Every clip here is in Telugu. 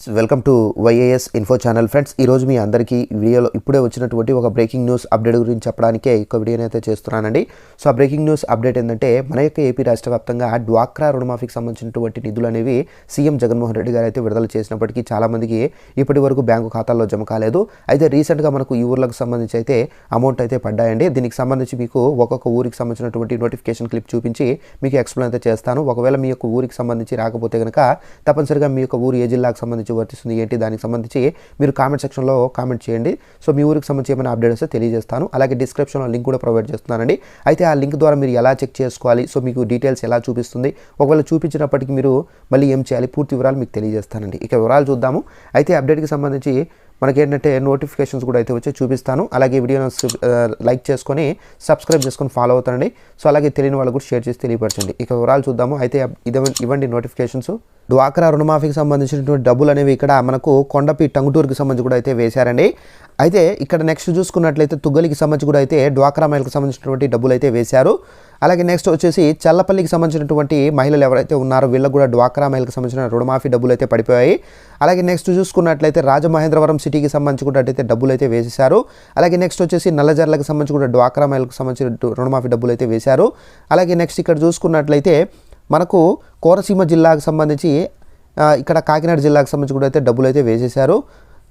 Welcome to YAS info channel friends. ఈరోజు మీ అందరికీ వీడియోలో ఇప్పుడే వచ్చినటువంటి ఒక బ్రేకింగ్ న్యూస్ అప్డేట్ గురించి చెప్పడానికే ఈ వీడియోని అయితే చేస్తున్నానండి. సో ఆ బ్రేకింగ్ న్యూస్ అప్డేట్ ఏంటంటే మన యొక్క ఏపీ రాష్ట్ర వ్యాప్తంగా డ్వాక్రా రుణమాఫీకి సంబంధించినటువంటి నిధులు అనేవి సీఎం జగన్మోహన్ రెడ్డి గారు అయితే విడుదల చేసినప్పటికీ చాలామందికి ఇప్పటి వరకు బ్యాంకు ఖాతాల్లో జమ కాలేదు. అయితే రీసెంట్గా మనకు ఈ ఊర్లకు సంబంధించి అయితే అమౌంట్ అయితే పడ్డాయండి. దీనికి సంబంధించి మీకు ఒక్కొక్క ఊరికి సంబంధించినటువంటి నోటిఫికేషన్ క్లిప్ చూపించి మీకు ఎక్స్ప్లెయిన్ అయితే చేస్తాను. ఒకవేళ మీ యొక్క ఊరికి సంబంధించి రాకపోతే కనుక తప్పనిసరిగా మీ యొక్క ఊరు ఏ జిల్లాకు సంబంధించి వర్తిస్తుంది ఏంటి దానికి సంబంధించి మీరు కామెంట్ సెక్షన్లో కామెంట్ చేయండి. సో మీ ఊరికి సంబంధించి ఏమైనా అప్డేట్ వస్తే తెలియజేస్తాను. అలాగే డిస్క్రిప్షన్లో లింక్ కూడా ప్రొవైడ్ చేస్తున్నానండి. అయితే ఆ లింక్ ద్వారా మీరు ఎలా చెక్ చేసుకోవాలి, సో మీకు డీటెయిల్స్ ఎలా చూపిస్తుంది, ఒకవేళ చూపించినప్పటికీ మీరు మళ్ళీ ఏం చేయాలి, పూర్తి వివరాలు మీకు తెలియజేస్తానండి. ఇక వివరాలు చూద్దాము. అయితే అప్డేట్కి సంబంధించి మనకేంటంటే నోటిఫికేషన్స్ కూడా అయితే వచ్చి చూపిస్తాను. అలాగే వీడియోను లైక్ చేసుకొని సబ్స్క్రైబ్ చేసుకొని ఫాలో అవుతానండి. సో అలాగే తెలియని వాళ్ళు కూడా షేర్ చేసి తెలియపరచండి. ఇక వివరాలు చూద్దాము. అయితే ఇవ్వండి నోటిఫికేషన్స్. డ్వాక్రా రుణమాఫీకి సంబంధించినటువంటి డబ్బులు అనేవి ఇక్కడ మనకు కొండపి టంగుటూరుకి సంబంధించి కూడా అయితే వేశారండి. అయితే ఇక్కడ నెక్స్ట్ చూసుకున్నట్లయితే తుగ్గలికి సంబంధించి కూడా అయితే డ్వాక్రా మహిళలకు సంబంధించినటువంటి డబ్బులు అయితే వేశారు. అలాగే నెక్స్ట్ వచ్చేసి చల్లపల్లికి సంబంధించినటువంటి మహిళలు ఎవరైతే ఉన్నారో వీళ్ళకు కూడా డ్వాక్రా మహిళలకు సంబంధించిన రుణమాఫీ డబ్బులు అయితే పడిపోయాయి. అలాగే నెక్స్ట్ చూసుకున్నట్లయితే రాజమహేంద్రవరం సిటీకి సంబంధించి కూడా అయితే డబ్బులు అయితే వేసేశారు. అలాగే నెక్స్ట్ వచ్చేసి నల్లజర్లకు సంబంధించి కూడా డ్వాక్రా మహిళలకు సంబంధించిన రుణమాఫీ డబ్బులు అయితే వేశారు. అలాగే నెక్స్ట్ ఇక్కడ చూసుకున్నట్లయితే మనకు కోనసీమ జిల్లాకు సంబంధించి ఇక్కడ కాకినాడ జిల్లాకు సంబంధించి కూడా అయితే డబ్బులు అయితే వేసేశారు.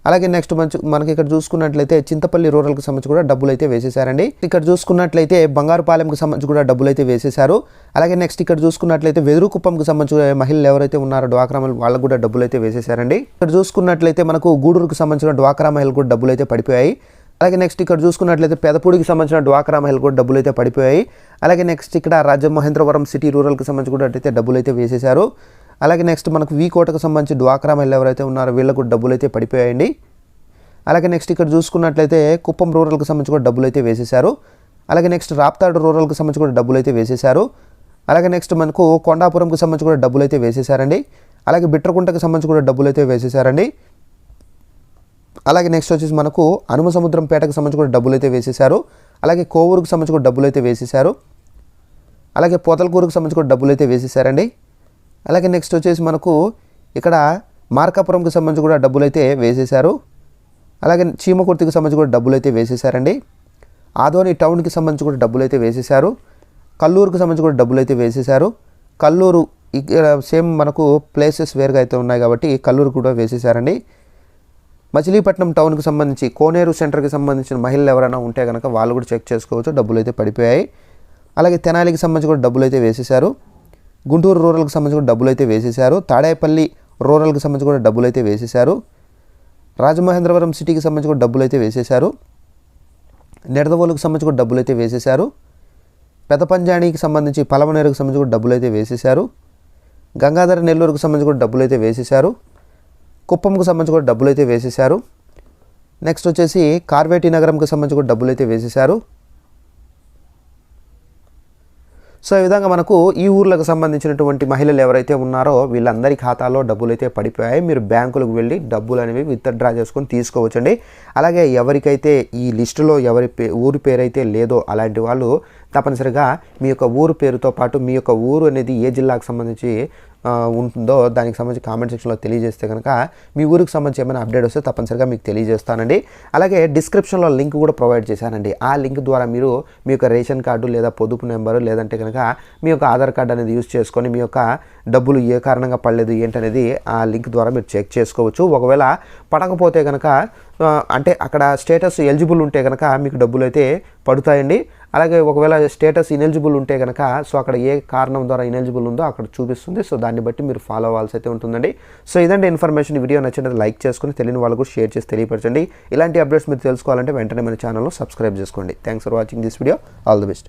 అలాగే నెక్స్ట్ మనకి ఇక్కడ చూసుకున్నట్లయితే చింతపల్లి రూరల్కి సంబంధించి కూడా డబ్బులు అయితే వేసేశారండి. ఇక్కడ చూసుకున్నట్లయితే బంగారుపాలెంకి సంబంధించి కూడా డబ్బులు అయితే వేసేశారు. అలాగే నెక్స్ట్ ఇక్కడ చూసుకున్నట్లయితే వెదురుకుప్పంకి సంబంధించిన మహిళలు ఎవరైతే ఉన్నారో డ్వాక్రా మహిళలు వాళ్ళకు కూడా డబ్బులు అయితే వేసేశారండి. ఇక్కడ చూసుకున్నట్లయితే మనకు గూడూరుకు సంబంధించిన డ్వాక్రా మహిళలు కూడా డబ్బులు అయితే పడిపోయాయి. అలాగే నెక్స్ట్ ఇక్కడ చూసుకున్నట్లయితే పెదపూడికి సంబంధించిన డ్వాక్రా మహిళలు కూడా డబ్బులు అయితే పడిపోయాయి. అలాగే నెక్స్ట్ ఇక్కడ రాజమహేంద్రవరం సిటీ రూరల్కి సంబంధించి కూడా అయితే డబ్బులు అయితే వేసేశారు. అలాగే నెక్స్ట్ మనకు కోటకు సంబంధించి డ్వాక్రా మహిళలు ఎవరైతే ఉన్నారో వీళ్ళకు డబ్బులు అయితే పడిపోయాయండి. అలాగే నెక్స్ట్ ఇక్కడ చూసుకున్నట్లయితే కుప్పం రూరల్కి సంబంధించి కూడా డబ్బులు అయితే వేసేశారు. అలాగే నెక్స్ట్ రాప్తాడు రూరల్కి సంబంధించి కూడా డబ్బులు అయితే వేసేశారు. అలాగే నెక్స్ట్ మనకు కొండాపురంకి సంబంధించి కూడా డబ్బులు అయితే వేసేశారండి. అలాగే బిట్రకుంటకి సంబంధించి కూడా డబ్బులు అయితే వేసేశారండి. అలాగే నెక్స్ట్ వచ్చేసి మనకు అనుమసముద్రం పేటకు సంబంధించి కూడా డబ్బులు అయితే వేసేశారు. అలాగే కోవూరుకు సంబంధించి కూడా డబ్బులు అయితే వేసేశారు. అలాగే పోతలకూరుకు సంబంధించి కూడా డబ్బులు అయితే వేసేశారండి. అలాగే నెక్స్ట్ వచ్చేసి మనకు ఇక్కడ మార్కాపురంకి సంబంధించి కూడా డబ్బులు అయితే వేసేశారు. అలాగే చీమకుర్తికి సంబంధించి కూడా డబ్బులు అయితే వేసేశారండి. ఆదోని టౌన్కి సంబంధించి కూడా డబ్బులు అయితే వేసేశారు. కల్లూరుకు సంబంధించి కూడా డబ్బులు అయితే వేసేశారు. కల్లూరు ఇక్కడ సేమ్ మనకు ప్లేసెస్ వేరుగా అయితే ఉన్నాయి కాబట్టి కల్లూరు కూడా వేసేశారండి. మచిలీపట్నం టౌన్కి సంబంధించి కోనేరు సెంటర్కి సంబంధించిన మహిళలు ఎవరైనా ఉంటే కనుక వాళ్ళు కూడా చెక్ చేసుకోవచ్చు, డబ్బులు అయితే పడిపోయాయి. అలాగే తెనాలికి సంబంధించి కూడా డబ్బులు అయితే వేసేశారు. గుంటూరు రూరల్కి సంబంధించి కూడా డబ్బులు అయితే వేసేశారు. తాడేపల్లి రూరల్కి సంబంధించి కూడా డబ్బులు అయితే వేసేశారు. రాజమహేంద్రవరం సిటీకి సంబంధించి కూడా డబ్బులు అయితే వేసేశారు. నిడదవోలుకు సంబంధించి కూడా డబ్బులు అయితే వేసేశారు. పెదపంజాణికి సంబంధించి పలమనేరుకు సంబంధించి కూడా డబ్బులు అయితే వేసేశారు. గంగాధర నెల్లూరుకు సంబంధించి కూడా డబ్బులు అయితే వేసేశారు. కుప్పంకు సంబంధించి కూడా డబ్బులు అయితే వేసేశారు. నెక్స్ట్ వచ్చేసి కార్వేటి నగరంకి సంబంధించి కూడా డబ్బులు అయితే వేసేశారు. సో ఈ విధంగా మనకు ఈ ఊర్లకు సంబంధించినటువంటి మహిళలు ఎవరైతే ఉన్నారో వీళ్ళందరి ఖాతాలో డబ్బులు అయితే పడిపోయాయి. మీరు బ్యాంకులకు వెళ్ళి డబ్బులు అనేవి విత్డ్రా చేసుకొని తీసుకోవచ్చండి. అలాగే ఎవరికైతే ఈ లిస్టులో ఊరి పేరైతే లేదో అలాంటి వాళ్ళు తప్పనిసరిగా మీ యొక్క ఊరు పేరుతో పాటు మీ యొక్క ఊరు అనేది ఏ జిల్లాకు సంబంధించి ఉంటుందో దానికి సంబంధించి కామెంట్ సెక్షన్లో తెలియజేస్తే కనుక మీ ఊరికి సంబంధించి ఏమైనా అప్డేట్ వస్తే తప్పనిసరిగా మీకు తెలియజేస్తానండి. అలాగే డిస్క్రిప్షన్లో లింక్ కూడా ప్రొవైడ్ చేశానండి. ఆ లింక్ ద్వారా మీరు మీ యొక్క రేషన్ కార్డు లేదా పొదుపు నెంబరు లేదంటే కనుక మీ యొక్క ఆధార్ కార్డు అనేది యూజ్ చేసుకొని మీ యొక్క డబ్బులు ఏ కారణంగా పడలేదు ఏంటనేది ఆ లింక్ ద్వారా మీరు చెక్ చేసుకోవచ్చు. ఒకవేళ పడకపోతే కనుక అంటే అక్కడ స్టేటస్ ఎలిజిబుల్ ఉంటే కనుక మీకు డబ్బులు అయితే పడుతాయండి. అలాగే ఒకవేళ స్టేటస్ ఇనెలిజిబుల్ ఉంటే కనుక సో అక్కడ ఏ కారణం ద్వారా ఇనెలిజిబుల్ ఉందో అక్కడ చూపిస్తుంది. సో దాన్ని బట్టి మీరు ఫాలో అవ్వాల్సి అయితే ఉంటుందండి. సో ఇదండి ఇన్ఫర్మేషన్. వీడియో నచ్చినట్టు లైక్ చేసుకుని తెలియని వాళ్ళు కూడా షేర్ చేసి తెలియపరచండి. ఇలాంటి అప్డేట్స్ మీరు తెలుసుకోవాలంటే వెంటనే మన ఛానల్లో సబ్స్క్రైబ్ చేసుకోండి. Thanks for watching this video. All the best.